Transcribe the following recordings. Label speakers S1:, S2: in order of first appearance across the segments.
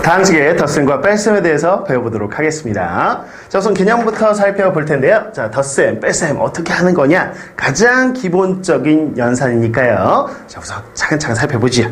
S1: 다음 시기에 덧셈과 뺄셈에 대해서 배워보도록 하겠습니다. 자, 우선 개념부터 살펴볼 텐데요. 자, 덧셈, 뺄셈 어떻게 하는 거냐? 가장 기본적인 연산이니까요. 자, 우선 차근차근 살펴보지요.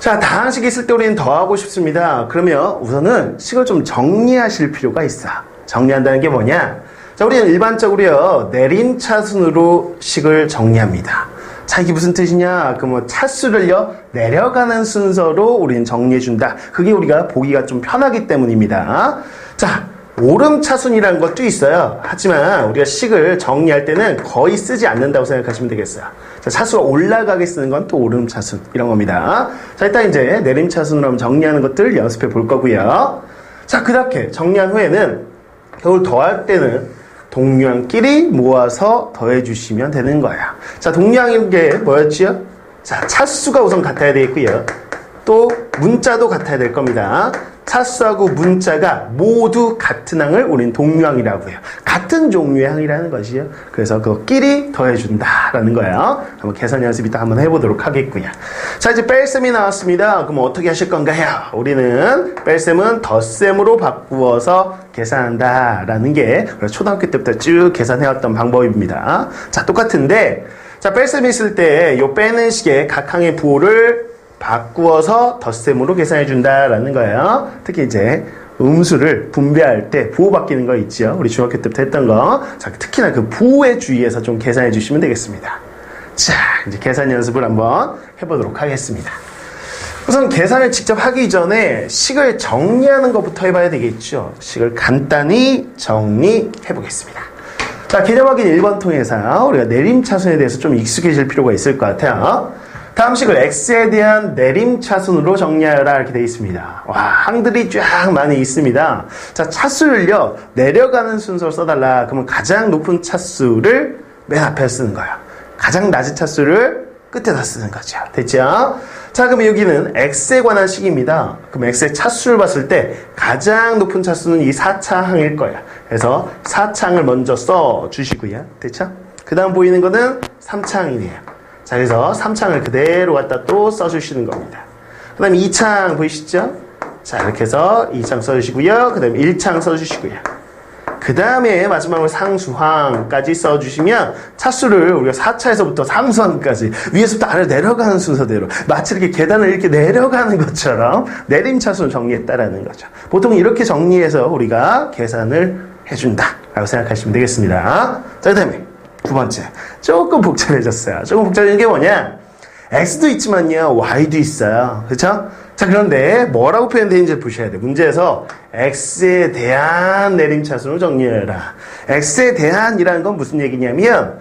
S1: 자, 다음 식이 있을 때 우리는 더하고 싶습니다. 그러면 우선은 식을 좀 정리하실 필요가 있어. 정리한다는 게 뭐냐? 자, 우리는 일반적으로요, 내림차순으로 식을 정리합니다. 자, 이게 무슨 뜻이냐? 그 뭐 차수를요, 내려가는 순서로 우리는 정리해준다. 그게 우리가 보기가 좀 편하기 때문입니다. 자, 오름차순이라는 것도 있어요. 하지만 우리가 식을 정리할 때는 거의 쓰지 않는다고 생각하시면 되겠어요. 자, 차수가 올라가게 쓰는 건 또 오름차순, 이런 겁니다. 자, 일단 이제 내림차순으로 한번 정리하는 것들 연습해 볼 거고요. 자, 그렇게 정리한 후에는 겨울 더할 때는 동류항끼리 모아서 더해주시면 되는 거야. 자, 동류항인 게 뭐였지요? 자, 차수가 우선 같아야 되겠고요. 또 문자도 같아야 될 겁니다. 차수하고 문자가 모두 같은 항을 우리는 동류항이라고 해요. 같은 종류의 항이라는 것이요. 그래서 그것끼리 더해준다라는 거예요. 한번 계산 연습 이따 한번 해보도록 하겠고요. 자, 이제 뺄셈이 나왔습니다. 그럼 어떻게 하실 건가요? 우리는 뺄셈은 덧셈으로 바꾸어서 계산한다라는 게 초등학교 때부터 쭉 계산해왔던 방법입니다. 자, 똑같은데, 자, 뺄셈이 있을 때 요 빼는 식의 각 항의 부호를 바꾸어서 덧셈으로 계산해 준다라는 거예요. 특히 이제 음수를 분배할 때 부호 바뀌는 거 있죠. 우리 중학교 때부터 했던 거. 자, 특히나 그 부호에 주의해서 좀 계산해 주시면 되겠습니다. 자, 이제 계산 연습을 한번 해보도록 하겠습니다. 우선 계산을 직접 하기 전에 식을 정리하는 것부터 해봐야 되겠죠. 식을 간단히 정리해 보겠습니다. 자, 개념 확인 1번 통해서 우리가 내림차순에 대해서 좀 익숙해질 필요가 있을 것 같아요. 다음 식을 x에 대한 내림차순으로 정리하여라 이렇게 되어 있습니다. 와, 항들이 쫙 많이 있습니다. 자, 차수를요, 내려가는 순서로 써달라. 그러면 가장 높은 차수를 맨 앞에 쓰는 거예요. 가장 낮은 차수를 끝에다 쓰는 거죠. 됐죠? 자, 그럼 여기는 x에 관한 식입니다. 그럼 x의 차수를 봤을 때 가장 높은 차수는 이 4차항일 거예요. 그래서 4차항을 먼저 써주시고요. 됐죠? 그 다음 보이는 거는 3차항이네요. 자, 그래서 3창을 그대로 갖다 또 써주시는 겁니다. 그 다음에 2창 보이시죠? 자, 이렇게 해서 2창 써주시고요. 그 다음에 1창 써주시고요. 그 다음에 마지막으로 상수항까지 써주시면 차수를 우리가 4차에서부터 상수항까지 위에서부터 아래로 내려가는 순서대로 마치 이렇게 계단을 이렇게 내려가는 것처럼 내림차순을 정리했다라는 거죠. 보통 이렇게 정리해서 우리가 계산을 해준다라고 생각하시면 되겠습니다. 자, 그 다음에 두 번째, 조금 복잡해졌어요. 조금 복잡해진 게 뭐냐? x도 있지만요, y도 있어요. 그렇죠? 자, 그런데 뭐라고 표현되는지 보셔야 돼요. 문제에서 x에 대한 내림차순으로 정리해라. x에 대한이라는 건 무슨 얘기냐면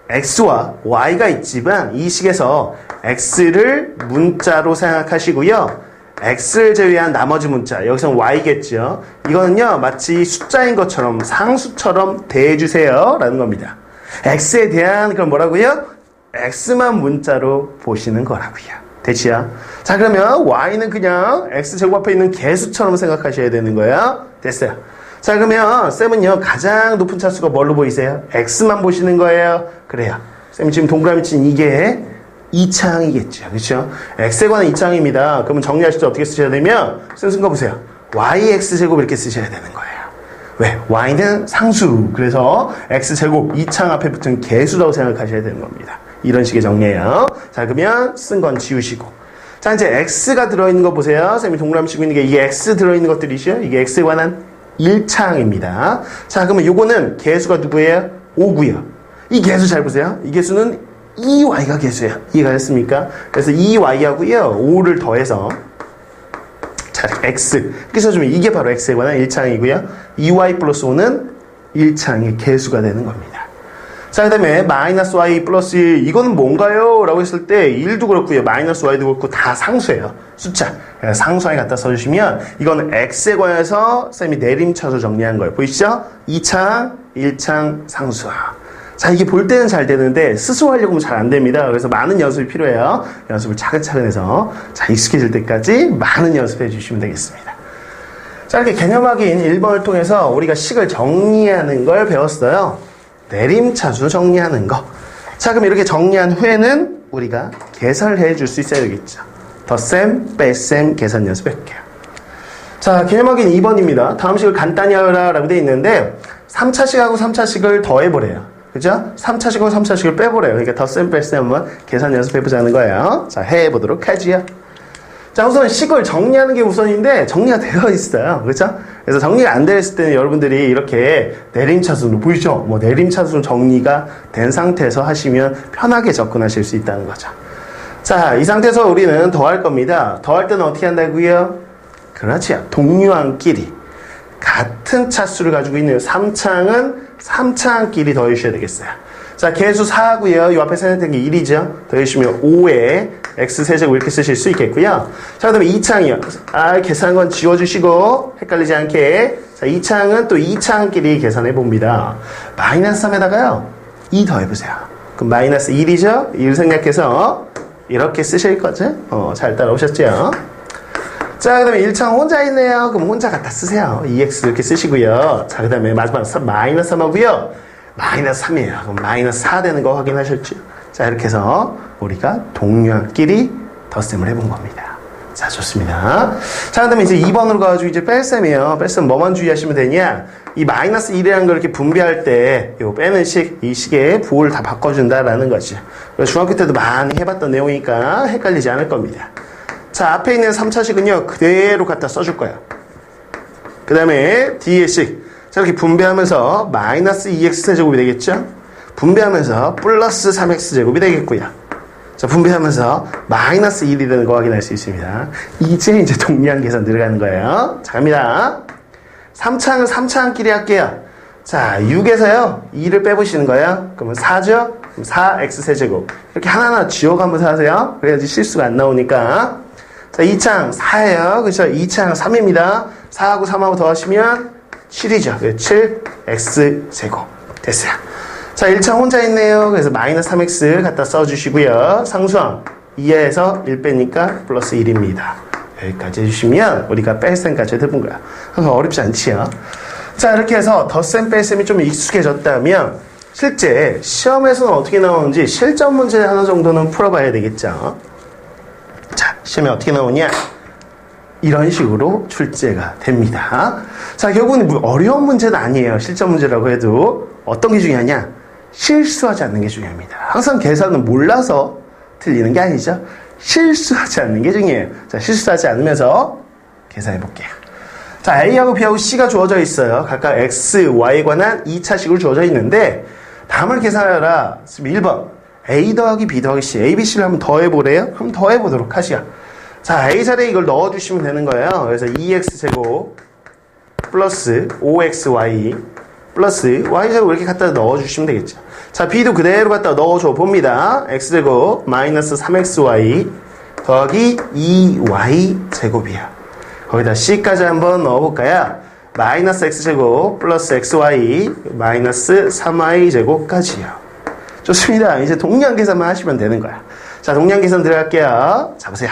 S1: x와 y가 있지만 이 식에서 x를 문자로 생각하시고요. x를 제외한 나머지 문자, 여기서는 y겠죠. 이거는요, 마치 숫자인 것처럼 상수처럼 대해주세요 라는 겁니다. x에 대한 그럼 뭐라고요? x만 문자로 보시는 거라고요. 됐지요? 자, 그러면 y는 그냥 x제곱 앞에 있는 개수처럼 생각하셔야 되는 거예요. 됐어요. 자, 그러면 쌤은요, 가장 높은 차수가 뭘로 보이세요? x만 보시는 거예요. 그래요. 쌤이 지금 동그라미 친 이게 2창이겠죠. 그렇죠? x에 관한 2창입니다. 그러면 정리하실 때 어떻게 쓰셔야 되면 쌤 쓴 거 보세요. yx제곱 이렇게 쓰셔야 되는 거예요. 왜? y는 상수. 그래서 x제곱 2창 앞에 붙은 개수라고 생각하셔야 되는 겁니다. 이런 식의 정리예요. 자, 그러면 쓴 건 지우시고. 자, 이제 x가 들어있는 거 보세요. 쌤이 동그라미 치고 있는 게 이게 x 들어있는 것들이죠. 이게 x에 관한 1창입니다. 자, 그러면 요거는 개수가 누구예요? 5고요. 이 개수 잘 보세요. 이 개수는 2y가 개수예요. 이해가 됐습니까? 그래서 2y하고요. 5를 더해서 자, x. 그래서 좀 이게 바로 x에 관한 1창이고요. 2y 플러스 5는 1창의 개수가 되는 겁니다. 자, 그 다음에 마이너스 y 플러스 1. 이거는 뭔가요? 라고 했을 때 1도 그렇고요. 마이너스 y도 그렇고 다 상수예요. 숫자. 상수항에 갖다 써주시면 이거는 x에 관해서 쌤이 내림차수 정리한 거예요. 보이시죠? 2창, 1창, 상수항. 자, 이게 볼 때는 잘 되는데 스스로 하려고 하면 잘 안 됩니다. 그래서 많은 연습이 필요해요. 연습을 차근차근 해서 자, 익숙해질 때까지 많은 연습해 주시면 되겠습니다. 자, 이렇게 개념 확인 1번을 통해서 우리가 식을 정리하는 걸 배웠어요. 내림차수 정리하는 거. 자, 그럼 이렇게 정리한 후에는 우리가 계산을 해 줄 수 있어야 되겠죠. 덧셈, 뺄셈 계산 연습할게요. 자, 개념 확인 2번입니다. 다음 식을 간단히 하라 라고 되어 있는데 3차식하고 3차식을 더해보래요. 그죠? 3차식하고 3차식을 빼보래요. 그러니까 덧셈 뺄셈 한번 계산 연습해보자는 거예요. 자, 해보도록 하지요. 자, 우선 식을 정리하는 게 우선인데 정리가 되어 있어요. 그렇죠? 그래서 정리가 안 되어 있을 때는 여러분들이 이렇게 내림차순으로 보이죠? 뭐 내림차순 정리가 된 상태에서 하시면 편하게 접근하실 수 있다는 거죠. 자, 이 상태에서 우리는 더할 겁니다. 더할 때는 어떻게 한다고요? 그렇죠. 동류항끼리 같은 차수를 가지고 있는 3차항은 3차항끼리 더해주셔야 되겠어요. 자, 개수 4고요. 이 앞에 생각된 게 1이죠. 더해주시면 5에 x세제곱 이렇게 쓰실 수 있겠고요. 자, 그 다음에 2차항이요. 계산한 건 지워주시고 헷갈리지 않게. 자, 2차항은 또 2차항끼리 계산해 봅니다. 마이너스 3에다가요 2 더해보세요. 그럼 마이너스 1이죠. 1 생략해서 이렇게 쓰실 거죠. 잘 따라오셨죠? 자, 그 다음에 1차항 혼자 있네요. 그럼 혼자 갖다 쓰세요. 2x 이렇게 쓰시고요. 자, 그 다음에 마지막 마이너스 3하고요. 마이너스 3이에요. 그럼 마이너스 4 되는 거 확인하셨죠? 자, 이렇게 해서 우리가 동류항끼리 덧셈을 해본 겁니다. 자, 좋습니다. 자, 그 다음에 이제 2번으로 가가지고 이제 뺄셈이에요. 뺄셈 뭐만 주의하시면 되냐? 이 마이너스 1이라는 걸 이렇게 분배할 때, 요 빼는 식, 이 식의 부호를 다 바꿔준다라는 거지. 중학교 때도 많이 해봤던 내용이니까 헷갈리지 않을 겁니다. 자, 앞에 있는 3차식은요, 그대로 갖다 써줄 거예요. 그 다음에 뒤에 식. 자, 이렇게 분배하면서 마이너스 2x제곱이 되겠죠? 분배하면서 플러스 3x제곱이 되겠고요. 자, 분배하면서 마이너스 1이 되는 거 확인할 수 있습니다. 이제 동류항 계산 들어가는 거예요. 자, 갑니다. 3차항은 3차항끼리 할게요. 자, 6에서요, 2를 빼보시는 거예요. 그러면 4죠? 그럼 4x세제곱. 이렇게 하나하나 지워가면서 하세요. 그래야지 실수가 안 나오니까. 자, 2차항 4예요. 그렇죠? 2차항 3입니다. 4하고 3하고 더하시면 7이죠. 7x제곱. 됐어요. 자, 1차항 혼자 있네요. 그래서 마이너스 3x 갖다 써주시고요. 상수항 2에서 1 빼니까 플러스 1입니다. 여기까지 해주시면 우리가 뺄셈까지 해본 거야. 어렵지 않지요? 자, 이렇게 해서 덧셈 뺄셈이 좀 익숙해졌다면 실제 시험에서는 어떻게 나오는지 실전 문제 하나 정도는 풀어봐야 되겠죠. 자, 시험에 어떻게 나오냐? 이런 식으로 출제가 됩니다. 자, 결국은 어려운 문제는 아니에요. 실전 문제라고 해도 어떤 게 중요하냐? 실수하지 않는 게 중요합니다. 항상 계산은 몰라서 틀리는 게 아니죠. 실수하지 않는 게 중요해요. 자, 실수하지 않으면서 계산해 볼게요. 자, A하고 B하고 C가 주어져 있어요. 각각 X, Y에 관한 2차식으로 주어져 있는데 다음을 계산하라. 1번 A 더하기 B 더하기 C, A, B, C를 한번 더해보래요. 한번 더해보도록 하시죠. 자, A 자리에 이걸 넣어주시면 되는 거예요. 그래서 2x제곱 플러스 5xy 플러스 y제곱 이렇게 갖다 넣어주시면 되겠죠. 자, B도 그대로 갖다 넣어줘 봅니다. x제곱 마이너스 3xy 더하기 2y제곱이야. 거기다 C까지 한번 넣어볼까요? 마이너스 x제곱 플러스 xy 마이너스 3y제곱까지요. 좋습니다. 이제 동량 계산만 하시면 되는 거야. 자, 동량 계산 들어갈게요. 자, 보세요.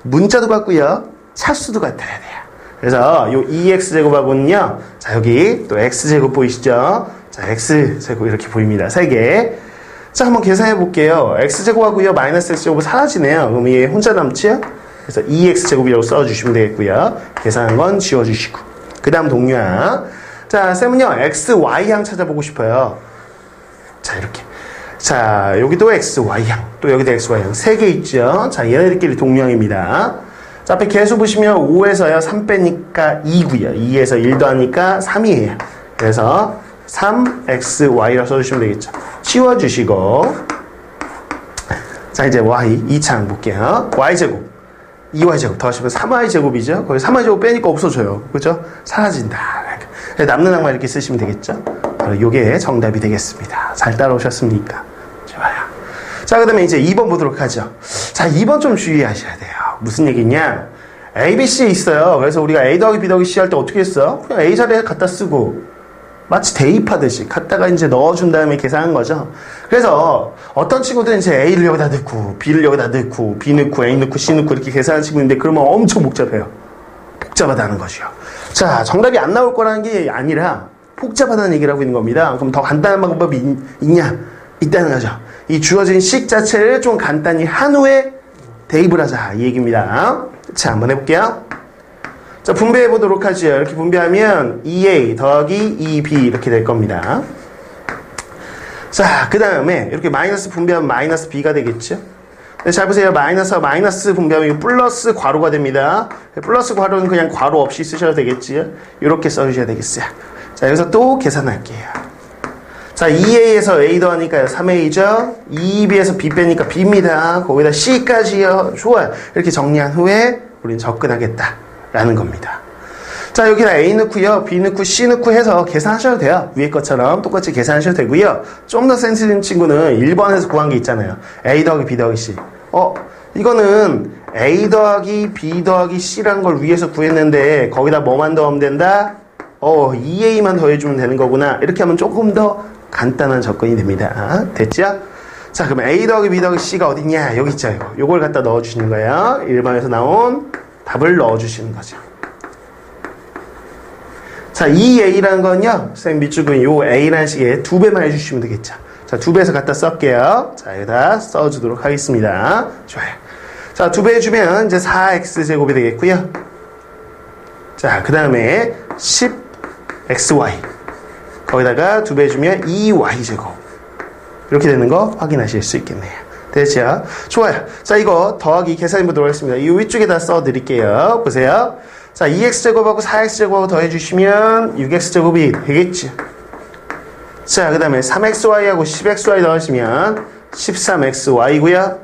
S1: 문자도 같고요. 차수도 같아야 돼요. 그래서 요 2x제곱하고는요. 자, 여기 또 x제곱 보이시죠? 자, x제곱 이렇게 보입니다. 3개. 자, 한번 계산해 볼게요. x제곱하고요. 마이너스 x제곱은 사라지네요. 그럼 이게 혼자 남지요? 그래서 2x제곱이라고 써주시면 되겠고요. 계산한 건 지워주시고. 그 다음 동류항. 자, 쌤은요. x, y항 찾아보고 싶어요. 자, 이렇게. 자, 여기도 x, y항. 또 여기도 x, y항. 3개 있죠? 자, 얘네들끼리 동류항입니다. 자, 앞에 계수 보시면 5에서요. 3 빼니까 2고요. 2에서 1 더하니까 3이에요. 그래서 3xy라고 써주시면 되겠죠. 치워주시고. 자, 이제 y 2차항 볼게요. y제곱. 2y제곱 더하시면 3y제곱이죠. 거기 3y제곱 빼니까 없어져요. 그죠? 사라진다. 남는 항만 이렇게 쓰시면 되겠죠. 바로 요게 정답이 되겠습니다. 잘 따라오셨습니까? 좋아요. 자, 그 다음에 이제 2번 보도록 하죠. 자, 2번 좀 주의하셔야 돼요. 무슨 얘기냐? A, B, C 있어요. 그래서 우리가 A 더하기 B 더하기 C 할 때 어떻게 했어? 그냥 A 자리에 갖다 쓰고 마치 대입하듯이 갖다가 이제 넣어준 다음에 계산한 거죠. 그래서 어떤 친구들은 이제 A를 여기다 넣고 B를 여기다 넣고 B 넣고 A 넣고 C 넣고 이렇게 계산하는 친구인데 그러면 엄청 복잡해요. 복잡하다는 거죠. 자, 정답이 안 나올 거라는 게 아니라 복잡하다는 얘기를 하고 있는 겁니다. 그럼 더 간단한 방법이 있냐? 있다는 거죠. 이 주어진 식 자체를 좀 간단히 한 후에 대입을 하자 이 얘기입니다. 자, 한번 해볼게요. 자, 분배해 보도록 하죠. 이렇게 분배하면 2a 더하기 2b 이렇게 될 겁니다. 자, 그 다음에 이렇게 마이너스 분배하면 마이너스 b가 되겠죠. 잘 보세요. 마이너스와 마이너스 분배하면 이거 플러스 괄호가 됩니다. 플러스 괄호는 그냥 괄호 없이 쓰셔도 되겠지요. 이렇게 써주셔야 되겠어요. 자, 여기서 또 계산할게요. 자, 2a에서 a 더하니까요. 3a죠. 2b에서 b 빼니까 b입니다. 거기다 c까지요. 좋아요. 이렇게 정리한 후에 우리는 접근하겠다. 라는 겁니다. 자, 여기다 a 넣고요. b 넣고 c 넣고 해서 계산하셔도 돼요. 위에 것처럼 똑같이 계산하셔도 되고요. 좀 더 센스 있는 친구는 1번에서 구한 게 있잖아요. a 더하기 b 더하기 c. 이거는 a 더하기 b 더하기 c라는 걸 위에서 구했는데 거기다 뭐만 더하면 된다? 2a만 더해주면 되는 거구나. 이렇게 하면 조금 더 간단한 접근이 됩니다. 됐죠? 자, 그럼 a 더하기 b 더하기 c가 어딨냐? 여기 있죠. 요걸 갖다 넣어주시는 거예요. 1번에서 나온 답을 넣어주시는 거죠. 자, 2a라는 건요, 선생님 밑줄은 요 a라는 식의 2배만 해주시면 되겠죠. 자, 2배에서 갖다 쓸게요. 자, 여기다 써주도록 하겠습니다. 좋아요. 자, 2배 해주면 이제 4x제곱이 되겠고요. 자, 그 다음에 10xy. 거기다가 2배 해주면 2y제곱. 이렇게 되는 거 확인하실 수 있겠네요. 됐죠? 좋아요. 자, 이거 더하기 계산해 보도록 하겠습니다. 이 위쪽에다 써드릴게요. 보세요. 자, 2x제곱하고 4x제곱하고 더해주시면 6x제곱이 되겠죠. 자, 그 다음에 3xy하고 10xy 더하시면 13xy고요.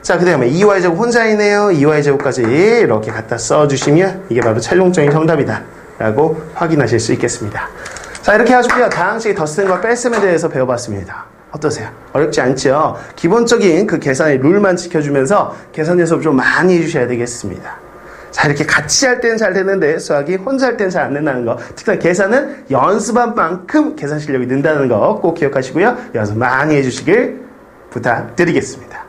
S1: 자, 그 다음에 2y제곱 혼자 있네요. 2y제곱까지 이렇게 갖다 써주시면 이게 바로 찰롱적인 정답이다 라고 확인하실 수 있겠습니다. 자, 이렇게 해가지고요. 다항식의 덧셈과 뺄셈에 대해서 배워봤습니다. 어떠세요? 어렵지 않죠? 기본적인 그 계산의 룰만 지켜주면서 계산 연습 좀 많이 해주셔야 되겠습니다. 자, 이렇게 같이 할 때는 잘 되는데 수학이 혼자 할 때는 잘 안 된다는 거. 특히 계산은 연습한 만큼 계산 실력이 는다는 거 꼭 기억하시고요. 연습 많이 해주시길 부탁드리겠습니다.